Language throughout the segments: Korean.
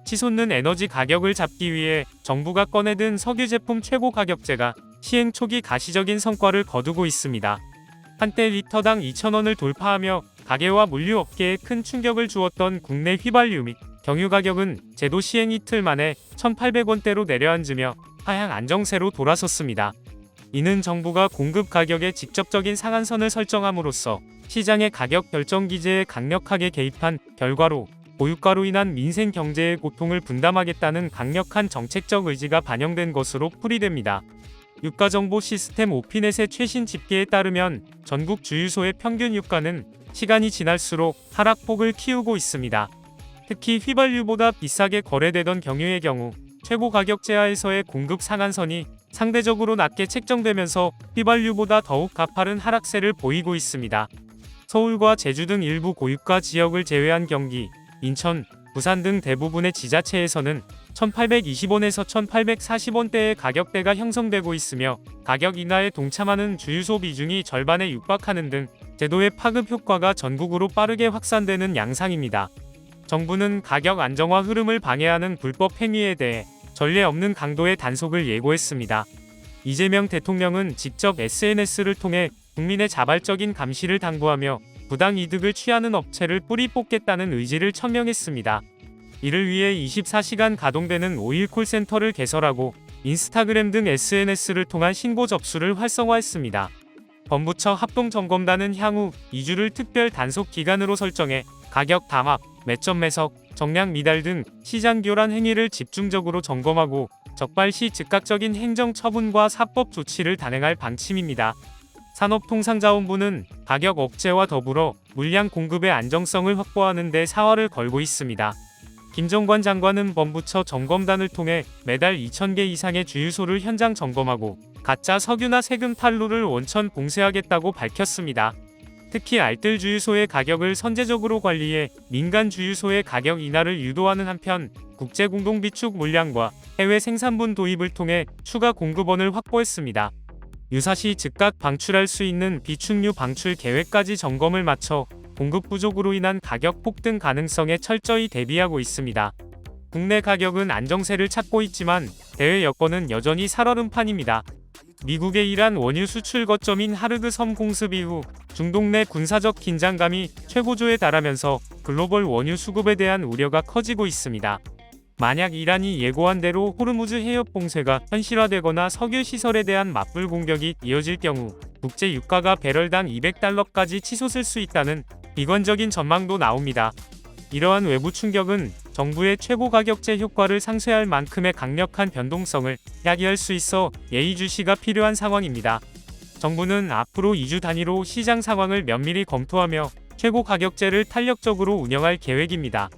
치솟는 에너지 가격을 잡기 위해 정부가 꺼내든 석유 제품 최고 가격제가 시행 초기 가시적인 성과를 거두고 있습니다. 한때 리터당 2,000원을 돌파하며 가계와 물류업계에 큰 충격을 주었던 국내 휘발유 및 경유 가격은 제도 시행 이틀 만에 1,800원대로 내려앉으며 하향 안정세로 돌아섰습니다. 이는 정부가 공급 가격에 직접적인 상한선을 설정함으로써 시장의 가격 결정 기제에 강력하게 개입한 결과로 고유가로 인한 민생 경제의 고통을 분담하겠다는 강력한 정책적 의지가 반영된 것으로 풀이됩니다. 유가정보 시스템 오피넷의 최신 집계에 따르면 전국 주유소의 평균 유가는 시간이 지날수록 하락폭을 키우고 있습니다. 특히 휘발유보다 비싸게 거래되던 경유의 경우 최고 가격제 하에서의 공급 상한선이 상대적으로 낮게 책정되면서 휘발유보다 더욱 가파른 하락세를 보이고 있습니다. 서울과 제주 등 일부 고유가 지역을 제외한 경기, 인천, 부산 등 대부분의 지자체에서는 1,820원에서 1,840원대의 가격대가 형성되고 있으며 가격 인하에 동참하는 주유소 비중이 절반에 육박하는 등 제도의 파급 효과가 전국으로 빠르게 확산되는 양상입니다. 정부는 가격 안정화 흐름을 방해하는 불법 행위에 대해 전례 없는 강도의 단속을 예고했습니다. 이재명 대통령은 직접 SNS를 통해 국민의 자발적인 감시를 당부하며 부당 이득을 취하는 업체를 뿌리 뽑겠다는 의지를 천명했습니다. 이를 위해 24시간 가동되는 5일 콜센터를 개설하고 인스타그램 등 SNS를 통한 신고 접수를 활성화했습니다. 범부처 합동점검단은 향후 2주를 특별 단속 기간으로 설정해 가격 담합, 매점 매석, 정량 미달 등 시장 교란 행위를 집중적으로 점검하고 적발 시 즉각적인 행정 처분과 사법 조치를 단행할 방침입니다. 산업통상자원부는 가격 억제와 더불어 물량 공급의 안정성을 확보하는 데 사활을 걸고 있습니다. 김정관 장관은 범부처 점검단을 통해 매달 2,000개 이상의 주유소를 현장 점검하고 가짜 석유나 세금 탈루를 원천 봉쇄하겠다고 밝혔습니다. 특히 알뜰 주유소의 가격을 선제적으로 관리해 민간 주유소의 가격 인하를 유도하는 한편 국제 공동 비축 물량과 해외 생산분 도입을 통해 추가 공급원을 확보했습니다. 유사시 즉각 방출할 수 있는 비축유 방출 계획까지 점검을 마쳐 공급 부족으로 인한 가격 폭등 가능성에 철저히 대비하고 있습니다. 국내 가격은 안정세를 찾고 있지만 대외 여건은 여전히 살얼음판입니다. 미국의 이란 원유 수출 거점인 하르드 섬 공습 이후 중동 내 군사적 긴장감이 최고조에 달하면서 글로벌 원유 수급에 대한 우려가 커지고 있습니다. 만약 이란이 예고한 대로 호르무즈 해협 봉쇄가 현실화되거나 석유 시설에 대한 맞불 공격이 이어질 경우 국제 유가가 배럴당 200달러까지 치솟을 수 있다는 비관적인 전망도 나옵니다. 이러한 외부 충격은 정부의 최고 가격제 효과를 상쇄할 만큼의 강력한 변동성을 야기할 수 있어 예의주시가 필요한 상황입니다. 정부는 앞으로 2주 단위로 시장 상황을 면밀히 검토하며 최고 가격제를 탄력적으로 운영할 계획입니다.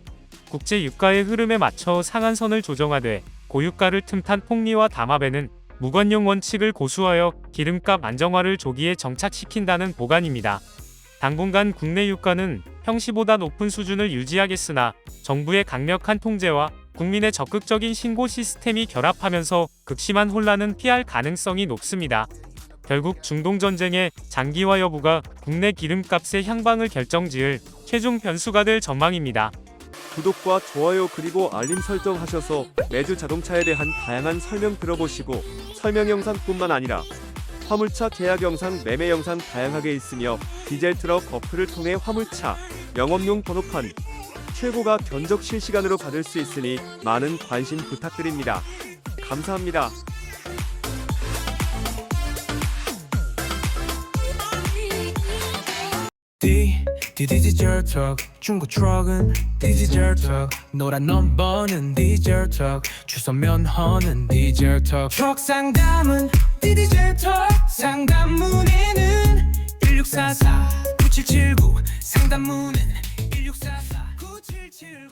국제 유가의 흐름에 맞춰 상한선을 조정하되 고유가를 틈탄 폭리와 담합에는 무관용 원칙을 고수하여 기름값 안정화를 조기에 정착시킨다는 보관입니다. 당분간 국내 유가는 평시보다 높은 수준을 유지하겠으나 정부의 강력한 통제와 국민의 적극적인 신고 시스템이 결합하면서 극심한 혼란은 피할 가능성이 높습니다. 결국 중동전쟁의 장기화 여부가 국내 기름값의 향방을 결정지을 최종 변수가 될 전망입니다. 구독과 좋아요 그리고 알림 설정하셔서 매주 자동차에 대한 다양한 설명 들어보시고 설명 영상뿐만 아니라 화물차 계약 영상, 매매 영상 다양하게 있으며 디젤 트럭 어플을 통해 화물차, 영업용 번호판, 최고가 견적 실시간으로 받을 수 있으니 많은 관심 부탁드립니다. 감사합니다. 디지털 톡 중고 트럭은 디지털 톡 노란 넘버는 디지털 톡 주소 면허는 디지털 톡 트럭 상담은 디지털 톡 상담 문의는 1644-9779 상담 문의는 1644-9779